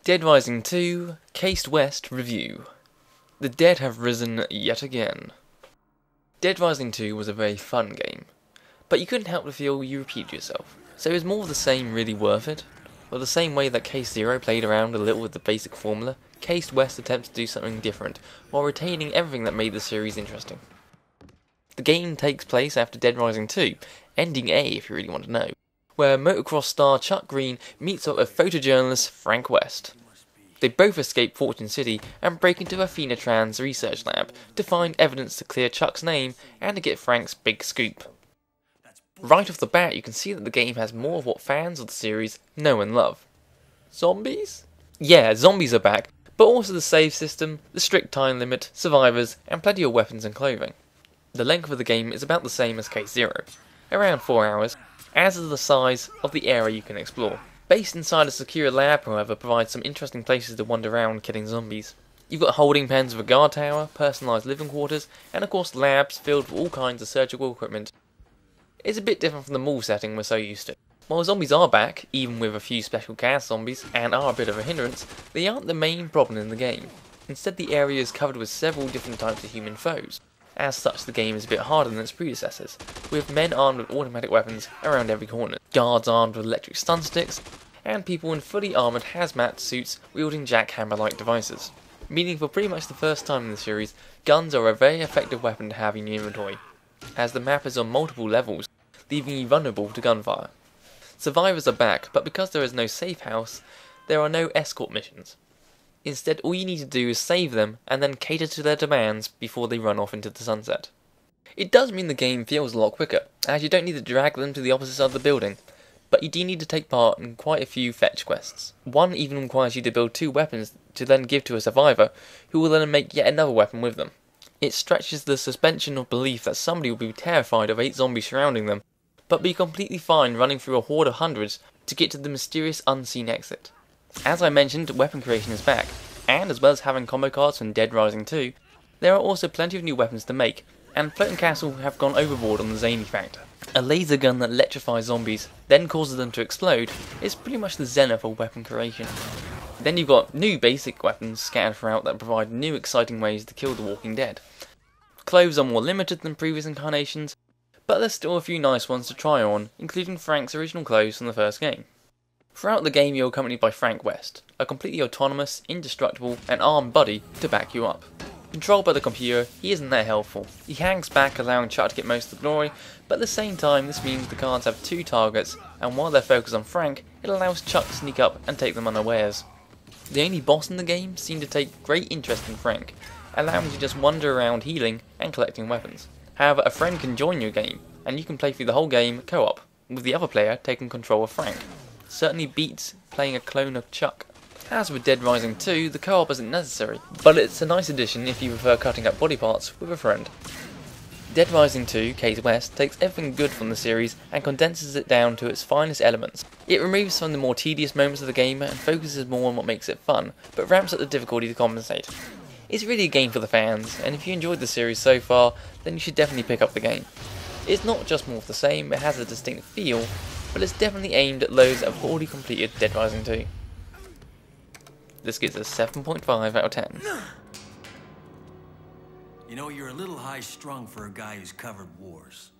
Dead Rising 2 Case West Review. The dead have risen yet again. Dead Rising 2 was a very fun game, but you couldn't help to feel you repeated yourself. So is more of the same really worth it? Well, the same way that Case Zero played around a little with the basic formula, Case West attempts to do something different, while retaining everything that made the series interesting. The game takes place after Dead Rising 2, ending A if you really want to know, where motocross star Chuck Green meets up with photojournalist Frank West. They both escape Fortune City and break into Athena Tran's research lab to find evidence to clear Chuck's name and to get Frank's big scoop. Right off the bat, you can see that the game has more of what fans of the series know and love. Zombies? Yeah, zombies are back, but also the save system, the strict time limit, survivors, and plenty of weapons and clothing. The length of the game is about the same as Case Zero, around 4 hours, as is the size of the area you can explore. Based inside a secure lab, however, provides some interesting places to wander around killing zombies. You've got holding pens with a guard tower, personalised living quarters, and of course labs filled with all kinds of surgical equipment. It's a bit different from the mall setting we're so used to. While zombies are back, even with a few special cast zombies, and are a bit of a hindrance, they aren't the main problem in the game. Instead, the area is covered with several different types of human foes. As such, the game is a bit harder than its predecessors, with men armed with automatic weapons around every corner, guards armed with electric stun sticks, and people in fully armoured hazmat suits wielding jackhammer-like devices. Meaning for pretty much the first time in the series, guns are a very effective weapon to have in your inventory, as the map is on multiple levels, leaving you vulnerable to gunfire. Survivors are back, but because there is no safe house, there are no escort missions. Instead, all you need to do is save them, and then cater to their demands before they run off into the sunset. It does mean the game feels a lot quicker, as you don't need to drag them to the opposite side of the building, but you do need to take part in quite a few fetch quests. One even requires you to build 2 weapons to then give to a survivor, who will then make yet another weapon with them. It stretches the suspension of belief that somebody will be terrified of 8 zombies surrounding them, but be completely fine running through a horde of hundreds to get to the mysterious unseen exit. As I mentioned, weapon creation is back, and as well as having combo cards from Dead Rising 2, there are also plenty of new weapons to make, and Floating Castle have gone overboard on the zany factor. A laser gun that electrifies zombies, then causes them to explode, is pretty much the zenith of weapon creation. Then you've got new basic weapons scattered throughout that provide new exciting ways to kill the Walking Dead. Clothes are more limited than previous incarnations, but there's still a few nice ones to try on, including Frank's original clothes from the first game. Throughout the game you're accompanied by Frank West, a completely autonomous, indestructible, and armed buddy to back you up. Controlled by the computer, he isn't that helpful. He hangs back, allowing Chuck to get most of the glory, but at the same time this means the guards have 2 targets, and while they're focused on Frank, it allows Chuck to sneak up and take them unawares. The only boss in the game seemed to take great interest in Frank, allowing you to just wander around healing and collecting weapons. However, a friend can join your game, and you can play through the whole game co-op, with the other player taking control of Frank. Certainly beats playing a clone of Chuck. As with Dead Rising 2, the co-op isn't necessary, but it's a nice addition if you prefer cutting up body parts with a friend. Dead Rising 2 Case West takes everything good from the series and condenses it down to its finest elements. It removes some of the more tedious moments of the game and focuses more on what makes it fun, but ramps up the difficulty to compensate. It's really a game for the fans, and if you enjoyed the series so far, then you should definitely pick up the game. It's not just more of the same, it has a distinct feel, but it's definitely aimed at those that have already completed Dead Rising 2. This gets a 7.5 out of 10. You know, you're a little high-strung for a guy who's covered wars.